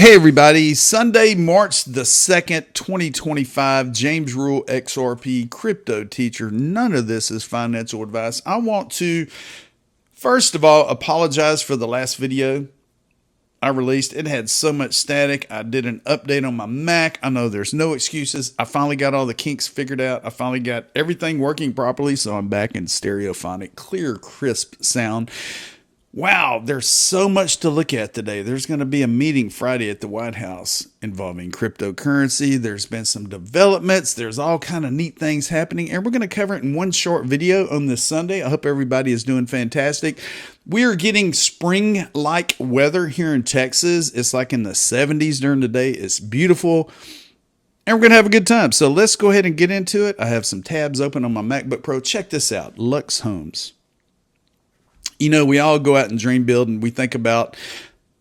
Hey everybody, Sunday, March the 2nd, 2025, James Rule, XRP Crypto Teacher. None of this is financial advice. I want to, first of all, apologize for the last video I released. It had so much static. I did an update on my Mac. I know there's no excuses. I finally got all the kinks figured out. I finally got everything working properly, so I'm back in stereophonic, clear, crisp sound. Wow, there's so much to look at today. There's going to be a meeting Friday at the White House involving cryptocurrency. There's been some developments. There's all kind of neat things happening, and we're going to cover it in one short video on this Sunday. I hope everybody is doing fantastic. We are getting spring-like weather here in Texas. It's like in the 70s during the day. It's beautiful, and we're going to have a good time. So let's go ahead and get into it. I have some tabs open on my MacBook Pro. Check this out, Lux Homes. You know, we all go out and dream build and we think about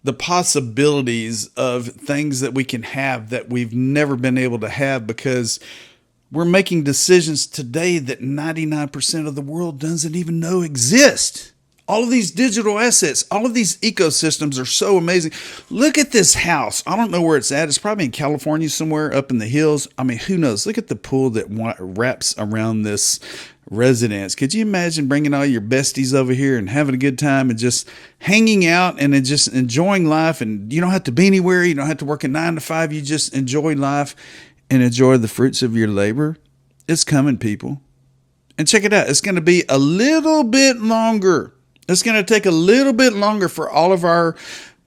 the possibilities of things that we can have that we've never been able to have because we're making decisions today that 99% of the world doesn't even know exist. All of these digital assets, all of these ecosystems are so amazing. Look at this house. I don't know where it's at. It's probably in California somewhere up in the hills. I mean, who knows? Look at the pool that wraps around this residence. Could you imagine bringing all your besties over here and having a good time and just hanging out and just enjoying life? And you don't have to be anywhere. You don't have to work a 9 to 5. You just enjoy life and enjoy the fruits of your labor. It's coming, people. And check it out. It's going to be a little bit longer. It's going to take a little bit longer for all of our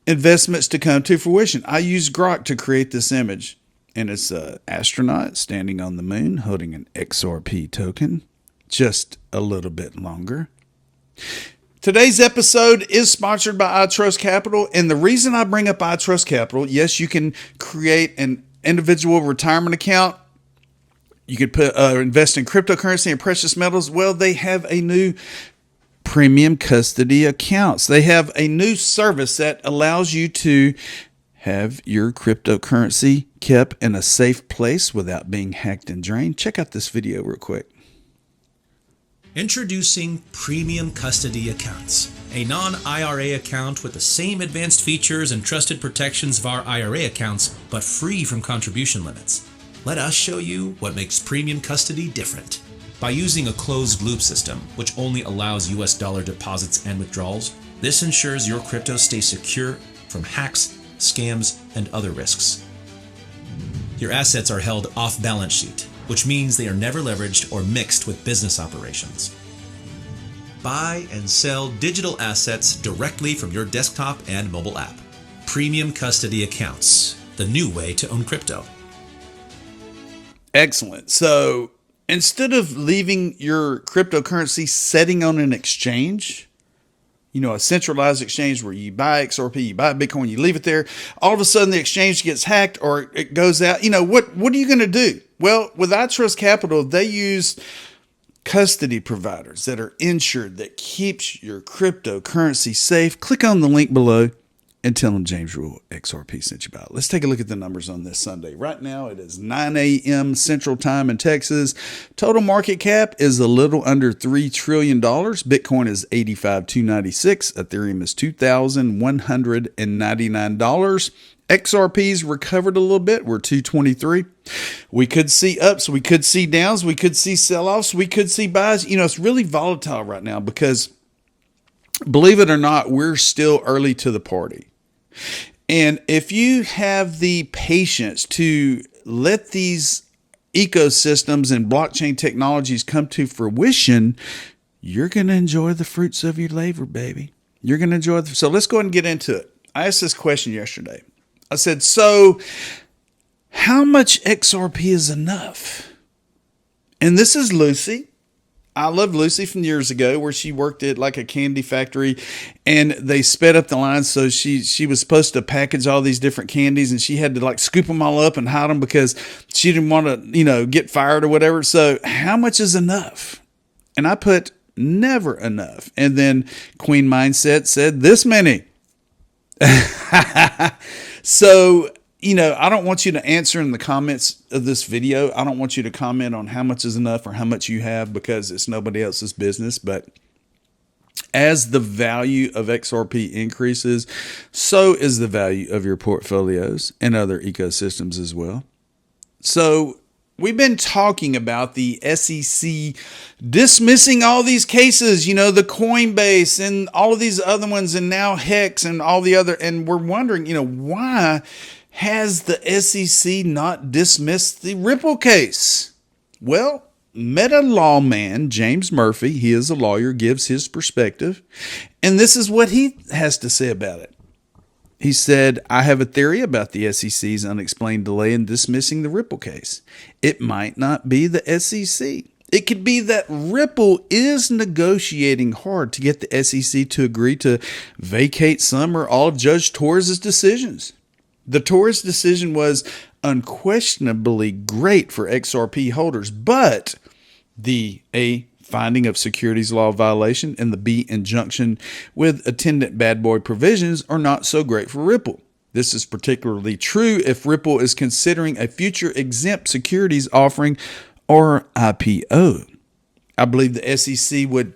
investments to come to fruition. I used Grok to create this image, and it's an astronaut standing on the moon holding an XRP token. Just a little bit longer. Today's episode is sponsored by iTrustCapital, and the reason I bring up iTrustCapital, yes, you can create an individual retirement account. You could invest in cryptocurrency and precious metals. Well, they have a new premium custody accounts. They have a new service that allows you to have your cryptocurrency kept in a safe place without being hacked and drained. Check out this video real quick. Introducing Premium Custody Accounts, a non-IRA account with the same advanced features and trusted protections of our IRA accounts, but free from contribution limits. Let us show you what makes Premium Custody different. By using a closed loop system, which only allows US dollar deposits and withdrawals, this ensures your crypto stays secure from hacks, scams, and other risks. Your assets are held off balance sheet, which means they are never leveraged or mixed with business operations. Buy and sell digital assets directly from your desktop and mobile app. Premium Custody Accounts, the new way to own crypto. Excellent. So instead of leaving your cryptocurrency setting on an exchange, you know, a centralized exchange where you buy XRP, you buy Bitcoin, you leave it there, all of a sudden the exchange gets hacked or it goes out, you know, what are you going to do? Well, with iTrustCapital, they use custody providers that are insured, that keeps your cryptocurrency safe. Click on the link below and tell them James Rule XRP sent you about. Let's take a look at the numbers on this Sunday. Right now, it is 9 a.m. Central Time in Texas. Total market cap is a little under $3 trillion. Bitcoin is $85,296. Ethereum is $2,199. XRP's recovered a little bit. We're 223. We could see ups. We could see downs. We could see sell-offs. We could see buys. You know, it's really volatile right now because, believe it or not, we're still early to the party. And if you have the patience to let these ecosystems and blockchain technologies come to fruition, you're going to enjoy the fruits of your labor, baby. You're going to enjoy it. So let's go ahead and get into it. I asked this question yesterday. I said, so how much XRP is enough? And this is Lucy. I love Lucy from years ago where she worked at like a candy factory and they sped up the line. So she was supposed to package all these different candies and she had to like scoop them all up and hide them because she didn't want to, you know, get fired or whatever. So how much is enough? And I put never enough. And then Queen Mindset said this many. So, you know, I don't want you to answer in the comments of this video. I don't want you to comment on how much is enough or how much you have because it's nobody else's business. But As the value of XRP increases, so is the value of your portfolios and other ecosystems as well. So we've been talking about the SEC dismissing all these cases, the Coinbase and all of these other ones, and now Hex and all the other. And we're wondering, why has the SEC not dismissed the Ripple case? Well, Meta lawman James Murphy, he is a lawyer, gives his perspective, and this is what he has to say about it. He said, I have a theory about the SEC's unexplained delay in dismissing the Ripple case. It might not be the SEC. It could be that Ripple is negotiating hard to get the SEC to agree to vacate some or all of Judge Torres' decisions. The Torres decision was unquestionably great for XRP holders, but the A, finding of securities law violation, and the B, injunction with attendant bad boy provisions are not so great for Ripple. This is particularly true if Ripple is considering a future exempt securities offering or IPO. I believe the SEC would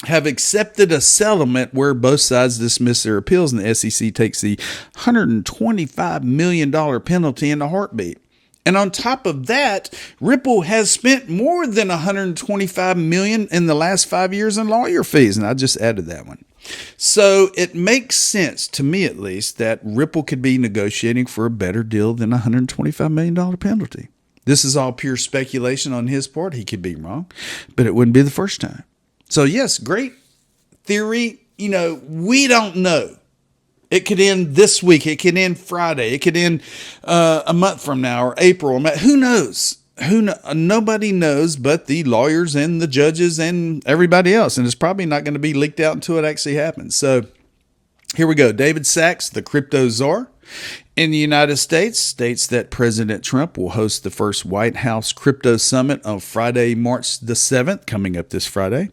have accepted a settlement where both sides dismiss their appeals and the SEC takes the $125 million penalty in a heartbeat. And on top of that, Ripple has spent more than $125 million in the last 5 years in lawyer fees. And I just added that one. So it makes sense, to me at least, that Ripple could be negotiating for a better deal than a $125 million penalty. This is all pure speculation on his part. He could be wrong, but it wouldn't be the first time. So yes, great theory. We don't know. It could end this week. It could end Friday. It could end a month from now or April. Who knows? Nobody knows but the lawyers and the judges and everybody else. And it's probably not going to be leaked out until it actually happens. So here we go. David Sachs, the crypto czar in the United States, states that President Trump will host the first White House Crypto Summit on Friday, March the 7th, coming up this Friday.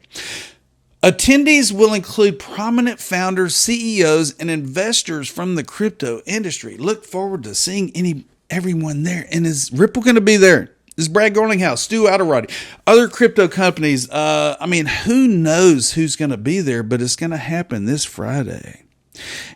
Attendees will include prominent founders, CEOs, and investors from the crypto industry. Look forward to seeing everyone there. And is Ripple going to be there? Is Brad Garlinghouse, Stu Alderati, other crypto companies? Who knows who's going to be there, but it's going to happen this Friday.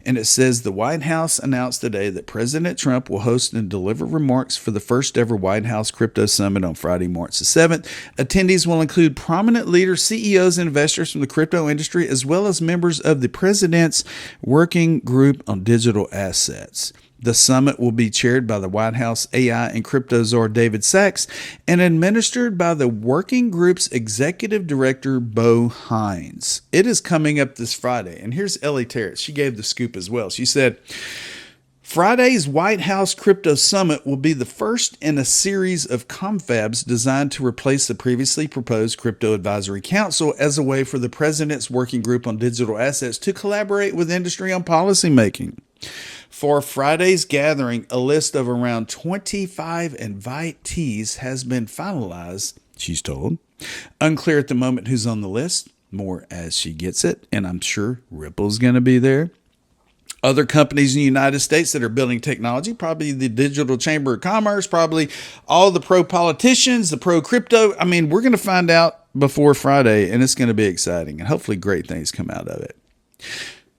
And it says the White House announced today that President Trump will host and deliver remarks for the first ever White House Crypto Summit on Friday, March the 7th. Attendees will include prominent leaders, CEOs, and investors from the crypto industry, as well as members of the President's Working Group on Digital Assets. The summit will be chaired by the White House AI and crypto czar David Sachs and administered by the working group's executive director, Bo Hines. It is coming up this Friday. And here's Ellie Terrence. She gave the scoop as well. She said, Friday's White House Crypto Summit will be the first in a series of confabs designed to replace the previously proposed Crypto Advisory Council as a way for the President's Working Group on Digital Assets to collaborate with industry on policymaking. For Friday's gathering, a list of around 25 invitees has been finalized, she's told. Unclear at the moment who's on the list, more as she gets it, and I'm sure Ripple's going to be there. Other companies in the United States that are building technology, probably the Digital Chamber of Commerce, probably all the pro-politicians, the pro-crypto. We're going to find out before Friday, and it's going to be exciting, and hopefully great things come out of it.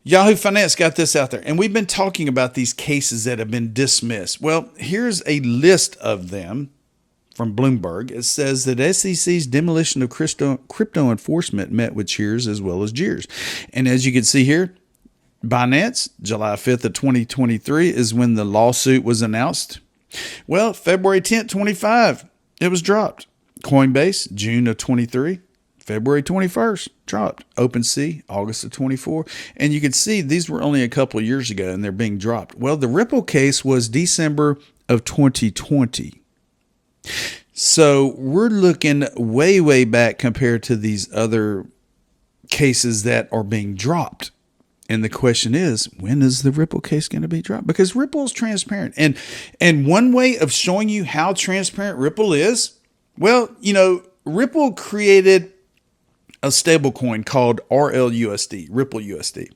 Yahoo Finance got this out there, and we've been talking about these cases that have been dismissed. Well, here's a list of them from Bloomberg. It says that SEC's demolition of crypto enforcement met with cheers as well as jeers. And as you can see here, Binance, July 5th of 2023 is when the lawsuit was announced. Well, February 10th, 25, it was dropped. Coinbase, June of 23. February 21st, dropped. OpenSea, August of 24. And you can see these were only a couple of years ago and they're being dropped. Well, the Ripple case was December of 2020. So we're looking way, way back compared to these other cases that are being dropped. And the question is, when is the Ripple case going to be dropped? Because Ripple is transparent. And one way of showing you how transparent Ripple is, well, Ripple created a stablecoin called RLUSD, Ripple USD.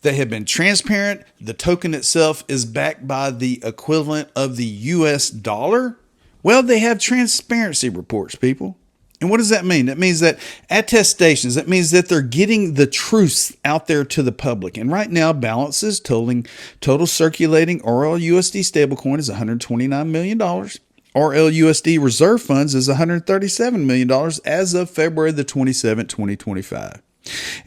They have been transparent. The token itself is backed by the equivalent of the US dollar. Well, they have transparency reports, people. And what does that mean? That means that attestations, that means that they're getting the truth out there to the public. And right now, balances total circulating RLUSD stablecoin is $129 million. RLUSD reserve funds is $137 million as of February the 27th, 2025.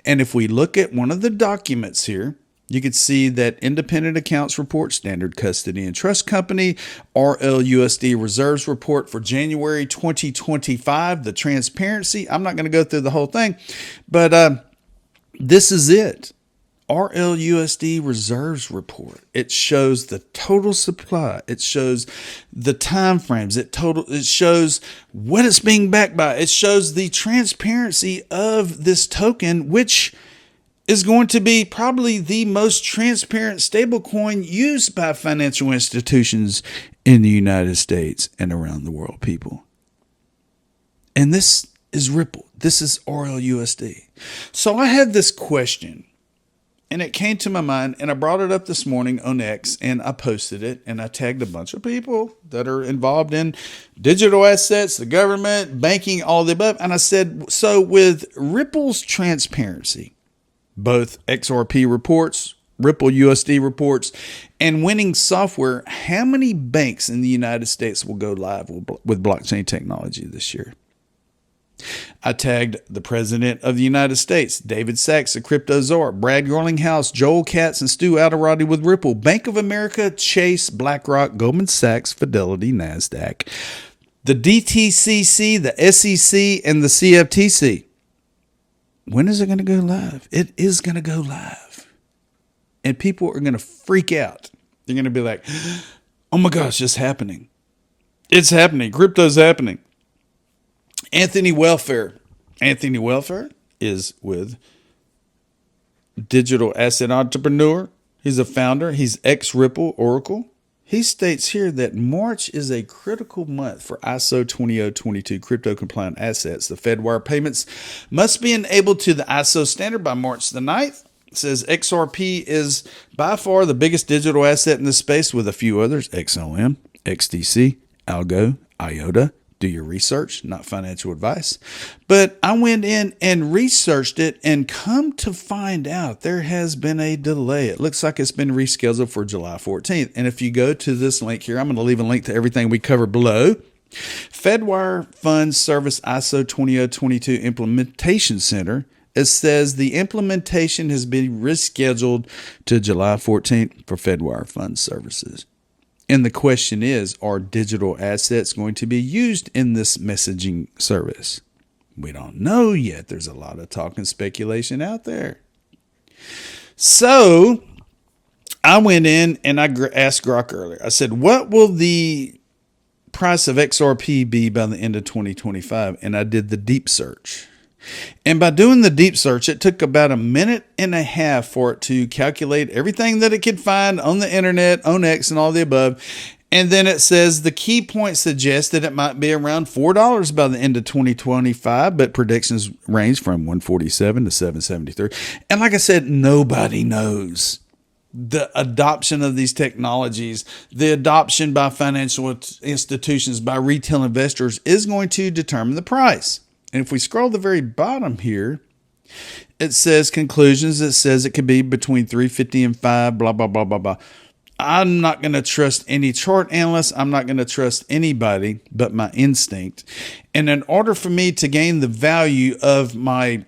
And if we look at one of the documents here, you can see that independent accounts report, standard custody and trust company, RLUSD reserves report for January 2025, the transparency. I'm not going to go through the whole thing, but this is it. RLUSD reserves report. It shows the total supply. It shows the time frames. It shows what it's being backed by. It shows the transparency of this token, which is going to be probably the most transparent stablecoin used by financial institutions in the United States and around the world, people. And this is Ripple. This is RLUSD. So I had this question, and it came to my mind, and I brought it up this morning on X, and I posted it, and I tagged a bunch of people that are involved in digital assets, the government, banking, all the above. And I said, so with Ripple's transparency, both XRP reports, Ripple USD reports, and winning software, how many banks in the United States will go live with blockchain technology this year? I tagged the President of the United States, David Sachs of CryptoZora, Brad Garlinghouse, Joel Katz, and Stu Alderati with Ripple, Bank of America, Chase, BlackRock, Goldman Sachs, Fidelity, NASDAQ, the DTCC, the SEC, and the CFTC. When is it going to go live? It is going to go live. And people are going to freak out. They're going to be like, oh my gosh, it's happening. It's happening. Crypto's happening. Anthony Welfare. Anthony Welfare is with Digital Asset Entrepreneur. He's a founder. He's ex-Ripple Oracle. He states here that March is a critical month for ISO 20022 crypto-compliant assets. The FEDWIRE payments must be enabled to the ISO standard by March the 9th. It says XRP is by far the biggest digital asset in this space with a few others, XLM, XDC, Algo, IOTA. Do your research, not financial advice. But I went in and researched it and come to find out there has been a delay. It looks like it's been rescheduled for July 14th. And if you go to this link here, I'm going to leave a link to everything we covered below. Fedwire Fund Service ISO 20022 Implementation Center. It says the implementation has been rescheduled to July 14th for Fedwire Fund Services. And the question is, are digital assets going to be used in this messaging service? We don't know yet. There's a lot of talk and speculation out there. So I went in and I asked Grok earlier. I said, what will the price of XRP be by the end of 2025? And I did the deep search. And by doing the deep search, it took about a minute and a half for it to calculate everything that it could find on the internet, on X, and all the above. And then it says the key point suggests that it might be around $4 by the end of 2025, but predictions range from $147 to $773. And like I said, nobody knows. The adoption of these technologies, the adoption by financial institutions, by retail investors is going to determine the price. And if we scroll to the very bottom here, it says conclusions. It says it could be between 350 and 5, blah, blah, blah, blah, blah. I'm not going to trust any chart analyst. I'm not going to trust anybody but my instinct. And in order for me to gain the value of my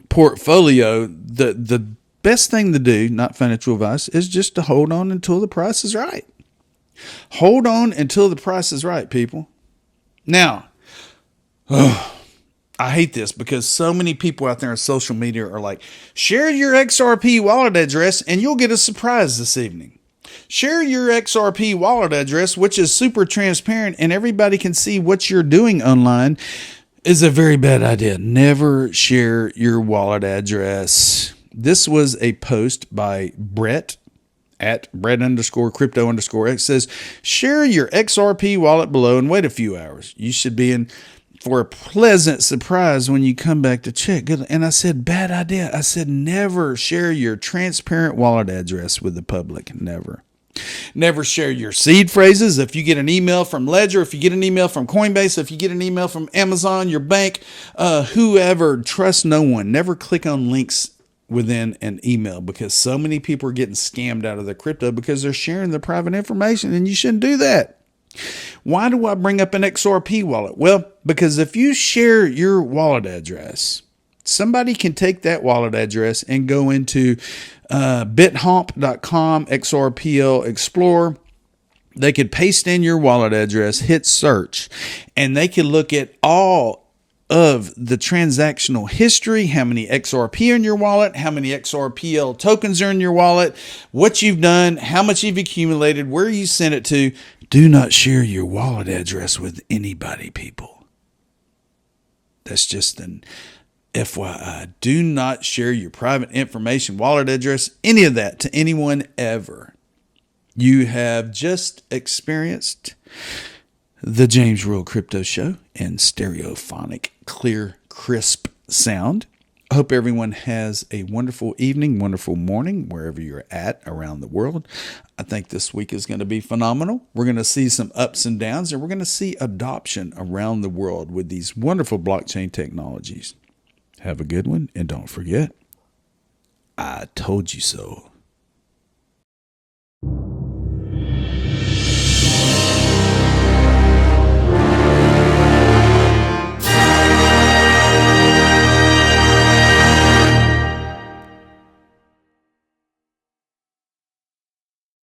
portfolio, the best thing to do, not financial advice, is just to hold on until the price is right. Hold on until the price is right, people. Now, I hate this because so many people out there on social media are like, share your XRP wallet address and you'll get a surprise this evening. Share your XRP wallet address, which is super transparent and everybody can see what you're doing online, is a very bad idea. Never share your wallet address. This was a post by Brett at Brett_crypto_. It says, share your XRP wallet below and wait a few hours. You should be in for a pleasant surprise when you come back to check. Good. And I said, bad idea. I said, never share your transparent wallet address with the public. Never. Never share your seed phrases. If you get an email from Ledger, if you get an email from Coinbase, if you get an email from Amazon, your bank, whoever, trust no one. Never click on links within an email, because so many people are getting scammed out of their crypto because they're sharing their private information, and you shouldn't do that. Why do I bring up an XRP wallet? Well, because if you share your wallet address, somebody can take that wallet address and go into bithomp.com XRPL Explorer. They could paste in your wallet address, hit search, and they can look at all of the transactional history, how many XRP in your wallet, how many XRPL tokens are in your wallet, what you've done, how much you've accumulated, where you sent it to. Do not share your wallet address with anybody, people. That's just an FYI. Do not share your private information, wallet address, any of that to anyone ever. You have just experienced the James Rule Crypto Show in stereophonic, clear, crisp sound. I hope everyone has a wonderful evening, wonderful morning, wherever you're at around the world. I think this week is going to be phenomenal. We're going to see some ups and downs, and we're going to see adoption around the world with these wonderful blockchain technologies. Have a good one, and don't forget, I told you so.